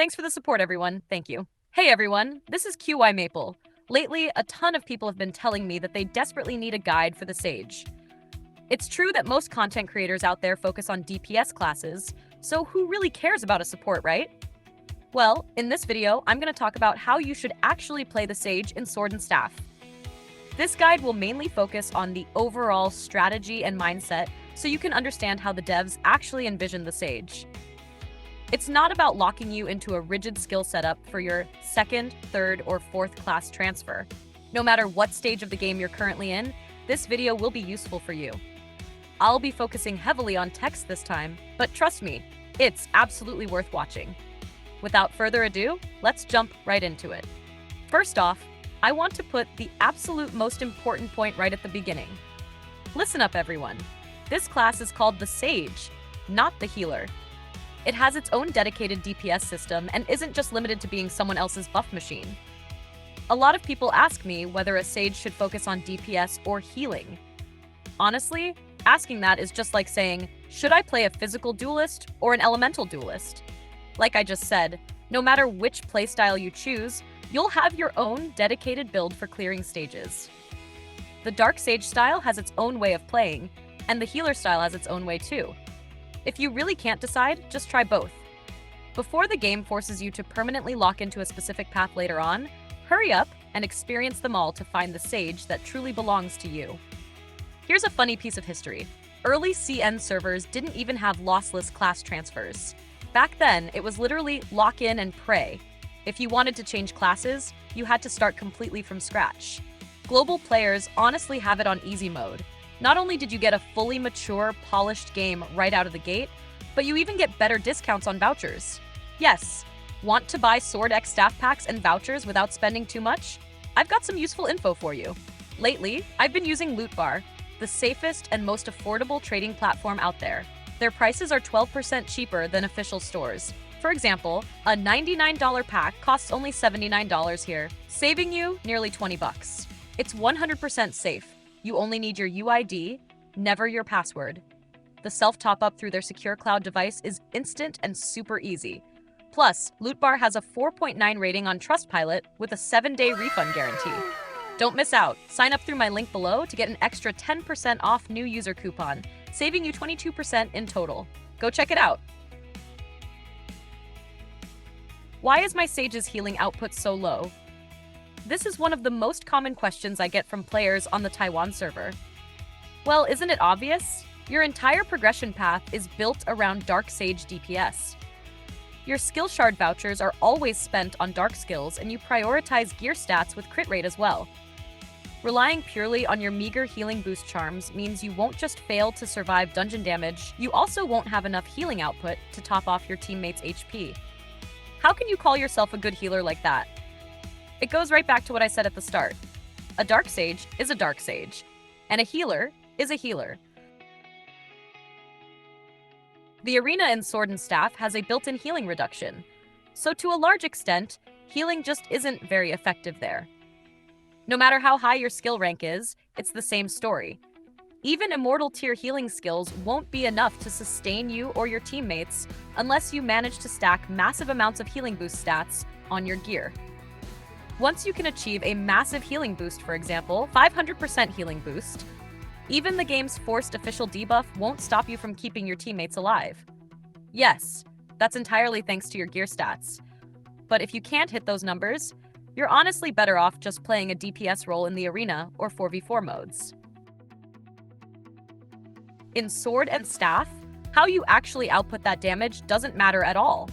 Thanks for the support, everyone. Thank you. Hey, everyone. This is QY Maple. Lately, a ton of people have been telling me that they desperately need a guide for the Sage. It's true that most content creators out there focus on DPS classes, so who really cares about a support, right? Well, in this video, I'm going to talk about how you should actually play the Sage in Sword and Staff. This guide will mainly focus on the overall strategy and mindset so you can understand how the devs actually envision the Sage. It's not about locking you into a rigid skill setup for your second, third, or fourth class transfer. No matter what stage of the game you're currently in, this video will be useful for you. I'll be focusing heavily on text this time, but trust me, it's absolutely worth watching. Without further ado, let's jump right into it. First off, I want to put the absolute most important point right at the beginning. Listen up, everyone. This class is called the Sage, not the Healer. It has its own dedicated DPS system and isn't just limited to being someone else's buff machine. A lot of people ask me whether a Sage should focus on DPS or healing. Honestly, asking that is just like saying, should I play a physical duelist or an elemental duelist? Like I just said, no matter which playstyle you choose, you'll have your own dedicated build for clearing stages. The Dark Sage style has its own way of playing, and the healer style has its own way too. If you really can't decide, just try both. Before the game forces you to permanently lock into a specific path later on, hurry up and experience them all to find the Sage that truly belongs to you. Here's a funny piece of history. Early CN servers didn't even have lossless class transfers. Back then, it was literally lock in and pray. If you wanted to change classes, you had to start completely from scratch. Global players honestly have it on easy mode. Not only did you get a fully mature, polished game right out of the gate, but you even get better discounts on vouchers. Yes, want to buy SwordxStaff packs and vouchers without spending too much? I've got some useful info for you. Lately, I've been using Lootbar, the safest and most affordable trading platform out there. Their prices are 12% cheaper than official stores. For example, a $99 pack costs only $79 here, saving you nearly 20 bucks. It's 100% safe. You only need your UID, never your password. The self-top-up through their secure cloud device is instant and super easy. Plus, Lootbar has a 4.9 rating on Trustpilot with a 7-day refund guarantee. Don't miss out. Sign up through my link below to get an extra 10% off new user coupon, saving you 22% in total. Go check it out. Why is my Sage's healing output so low? This is one of the most common questions I get from players on the Taiwan server. Well, isn't it obvious? Your entire progression path is built around Dark Sage DPS. Your skill shard vouchers are always spent on dark skills, and you prioritize gear stats with crit rate as well. Relying purely on your meager healing boost charms means you won't just fail to survive dungeon damage, you also won't have enough healing output to top off your teammates' HP. How can you call yourself a good healer like that? It goes right back to what I said at the start. A Dark Sage is a Dark Sage, and a healer is a healer. The arena in Sword and Staff has a built-in healing reduction, so to a large extent, healing just isn't very effective there. No matter how high your skill rank is, it's the same story. Even Immortal tier healing skills won't be enough to sustain you or your teammates unless you manage to stack massive amounts of healing boost stats on your gear. Once you can achieve a massive healing boost, for example, 500% healing boost, even the game's forced official debuff won't stop you from keeping your teammates alive. Yes, that's entirely thanks to your gear stats. But if you can't hit those numbers, you're honestly better off just playing a DPS role in the arena or 4v4 modes. In Sword and Staff, how you actually output that damage doesn't matter at all.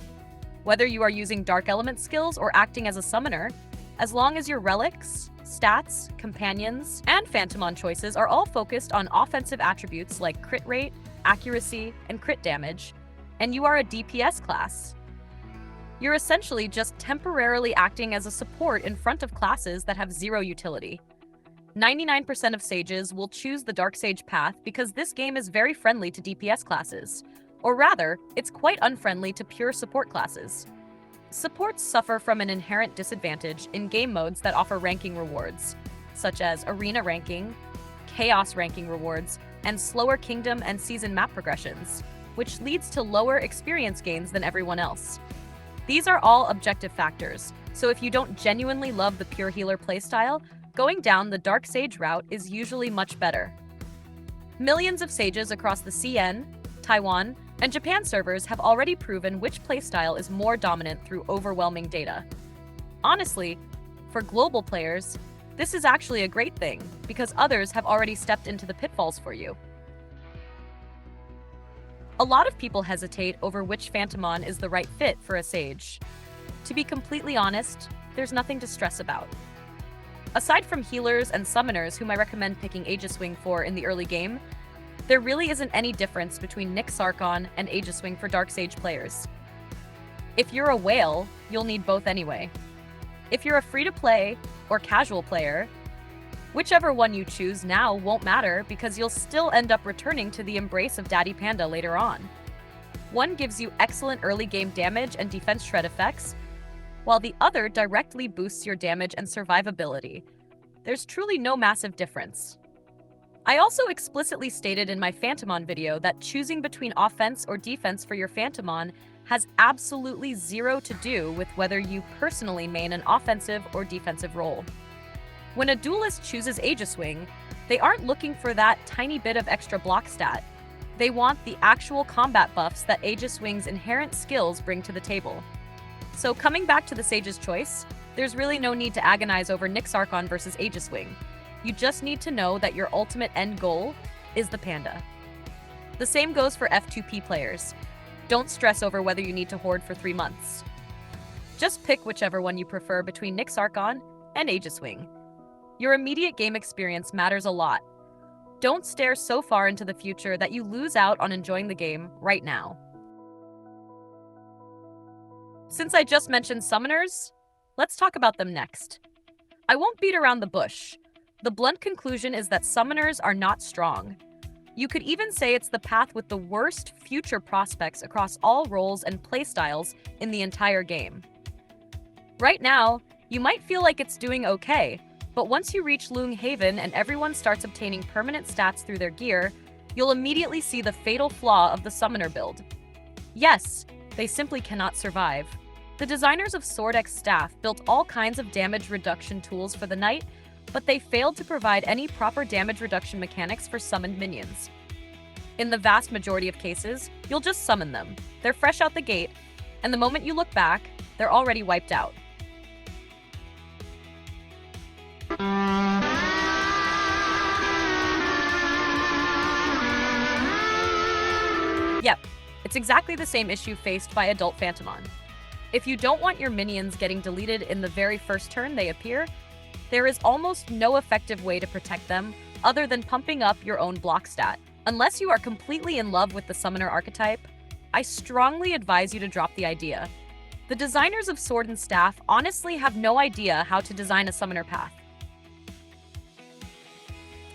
Whether you are using dark element skills or acting as a summoner, as long as your relics, stats, companions, and Phantomon choices are all focused on offensive attributes like crit rate, accuracy, and crit damage, and you are a DPS class, you're essentially just temporarily acting as a support in front of classes that have zero utility. 99% of Sages will choose the Dark Sage path because this game is very friendly to DPS classes, or rather, it's quite unfriendly to pure support classes. Supports suffer from an inherent disadvantage in game modes that offer ranking rewards, such as Arena ranking, Chaos ranking rewards, and slower Kingdom and Season map progressions, which leads to lower experience gains than everyone else. These are all objective factors, so if you don't genuinely love the pure healer playstyle, going down the Dark Sage route is usually much better. Millions of sages across the CN, Taiwan, and Japan servers have already proven which playstyle is more dominant through overwhelming data. Honestly, for global players, this is actually a great thing, because others have already stepped into the pitfalls for you. A lot of people hesitate over which Phantomon is the right fit for a sage. To be completely honest, there's nothing to stress about. Aside from healers and summoners whom I recommend picking Aegiswing for in the early game, there really isn't any difference between Nyx Archon and Aegiswing for Dark Sage players. If you're a whale, you'll need both anyway. If you're a free-to-play or casual player, whichever one you choose now won't matter because you'll still end up returning to the embrace of Daddy Panda later on. One gives you excellent early game damage and defense shred effects, while the other directly boosts your damage and survivability. There's truly no massive difference. I also explicitly stated in my Phantomon video that choosing between offense or defense for your Phantomon has absolutely zero to do with whether you personally main an offensive or defensive role. When a duelist chooses Aegiswing, they aren't looking for that tiny bit of extra block stat. They want the actual combat buffs that Aegiswing's inherent skills bring to the table. So coming back to the Sage's choice, there's really no need to agonize over Nyx Archon versus Aegiswing. You just need to know that your ultimate end goal is the Panda. The same goes for F2P players. Don't stress over whether you need to hoard for 3 months. Just pick whichever one you prefer between Nyx Archon and Aegiswing. Your immediate game experience matters a lot. Don't stare so far into the future that you lose out on enjoying the game right now. Since I just mentioned summoners, let's talk about them next. I won't beat around the bush. The blunt conclusion is that summoners are not strong. You could even say it's the path with the worst future prospects across all roles and playstyles in the entire game. Right now, you might feel like it's doing okay, but once you reach Lung Haven and everyone starts obtaining permanent stats through their gear, you'll immediately see the fatal flaw of the summoner build. Yes, they simply cannot survive. The designers of SwordxStaff built all kinds of damage reduction tools for the knight, but they failed to provide any proper damage reduction mechanics for summoned minions. In the vast majority of cases, you'll just summon them. They're fresh out the gate, and the moment you look back, they're already wiped out. Yep, it's exactly the same issue faced by adult Phantomon. If you don't want your minions getting deleted in the very first turn they appear, there is almost no effective way to protect them other than pumping up your own block stat. Unless you are completely in love with the summoner archetype, I strongly advise you to drop the idea. The designers of Sword and Staff honestly have no idea how to design a summoner path.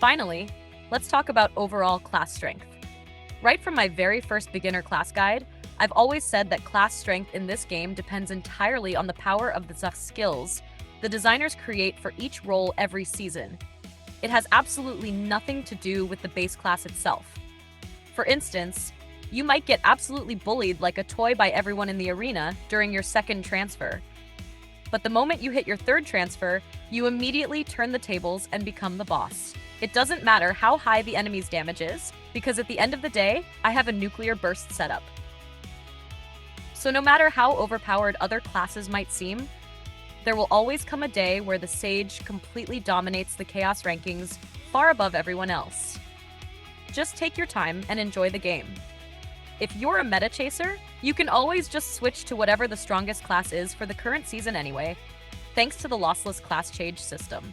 Finally, let's talk about overall class strength. Right from my very first beginner class guide, I've always said that class strength in this game depends entirely on the power of the skills the designers create for each role every season. It has absolutely nothing to do with the base class itself. For instance, you might get absolutely bullied like a toy by everyone in the arena during your second transfer. But the moment you hit your third transfer, you immediately turn the tables and become the boss. It doesn't matter how high the enemy's damage is, because at the end of the day, I have a nuclear burst setup. So no matter how overpowered other classes might seem, there will always come a day where the Sage completely dominates the Chaos rankings far above everyone else. Just take your time and enjoy the game. If you're a meta chaser, you can always just switch to whatever the strongest class is for the current season anyway, thanks to the lossless class change system.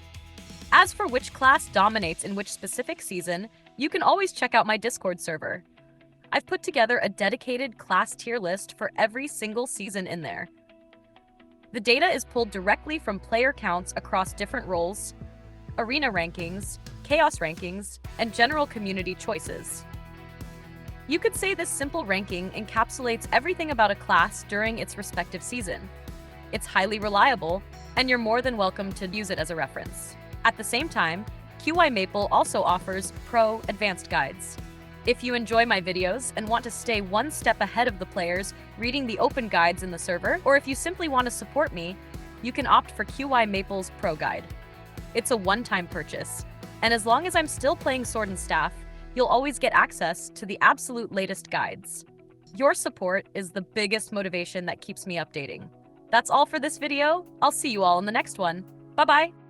As for which class dominates in which specific season, you can always check out my Discord server. I've put together a dedicated class tier list for every single season in there. The data is pulled directly from player counts across different roles, arena rankings, chaos rankings, and general community choices. You could say this simple ranking encapsulates everything about a class during its respective season. It's highly reliable, and you're more than welcome to use it as a reference. At the same time, QI Maple also offers pro advanced guides. If you enjoy my videos and want to stay one step ahead of the players reading the open guides in the server, or if you simply want to support me, you can opt for QY Maple's Pro Guide. It's a one-time purchase, and as long as I'm still playing Sword and Staff, you'll always get access to the absolute latest guides. Your support is the biggest motivation that keeps me updating. That's all for this video. I'll see you all in the next one. Bye-bye!